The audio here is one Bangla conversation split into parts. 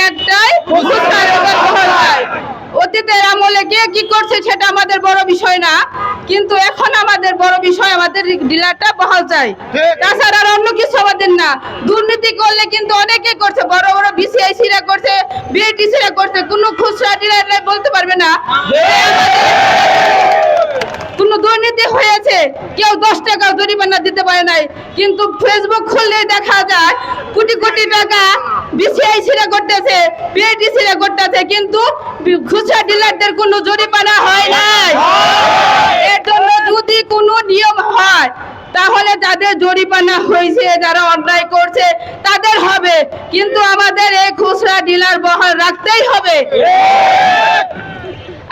একটাই, খুচরা ডিলার বহাল চাই। অতীতের আমলে কে কি করছে সেটা আমাদের বড় বিষয় না, কিন্তু এখন আমাদের বড় বিষয় আমাদের ডিলারটা বহাল চাই। তাছাড়া আর অন্য কিছু আমাদের না। দুর্নীতি করলে কিন্তু অনেকে করছে, বড় বড় বিসিআইসিরা করছে, বিএটিসিরা করছে, কোনো খুচরা ডিলার বলতে পারবে না কোন দুর্নীতি হয়েছে। কেউ 10 টাকা জরিমানা দিতে পারে নাই, কিন্তু ফেসবুক খুললে দেখা যায় কোটি কোটি টাকা বিসিআইসিরা করতেছে, বিএটিসিরা করতেছে, কিন্তু খুচরা ডিলারদের কোনো জরিমানা হয় নাই। এর জন্য যদি কোনো নিয়ম হয় তাহলে যাদের জরিমানা হয়েছে, যারা অন্যায় করছে তাদের হবে, কিন্তু আমাদের এই খুচরা ডিলার বহাল রাখতেই হবে।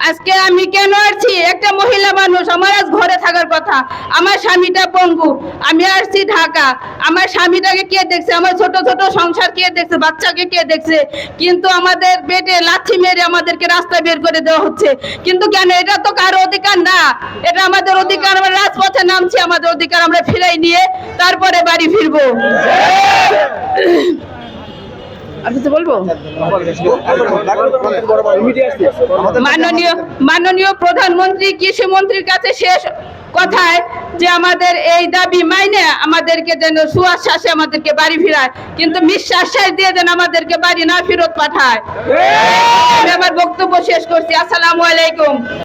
আজকে আমি কেন আসছি, একটা মহিলা মানুষ, আমার আজ ঘরে থাকার কথা, আমার স্বামীটা পঙ্গু, আমি আসছি ঢাকা, আমার স্বামীটাকে কে দেখছে, আমার ছোট ছোট সংসার কে দেখছে, বাচ্চাকে কে দেখছে, কিন্তু আমাদের পেটে লাথি মেরে আমাদেরকে রাস্তায় বের করে দেওয়া হচ্ছে। কিন্তু কেন? এটা তো কারো অধিকার না, এটা আমাদের অধিকার। আমরা রাজপথে নামছি, আমাদের অধিকার আমরা ফিরাই নিয়ে তারপরে বাড়ি ফিরবো। আমি তো বলবো, মাননীয় প্রধানমন্ত্রী, কৃষি মন্ত্রীর কাছে শেষ কথায় যে আমাদের এই দাবি মাইনে আমাদেরকে যেন সুআশ্বাসে আমাদেরকে বাড়ি ফিরায়, কিন্তু মিশ্বাস দিয়ে যেন আমাদেরকে বাড়ি না ফেরত পাঠায়। আমি আমার বক্তব্য শেষ করছি। আসসালামু আলাইকুম।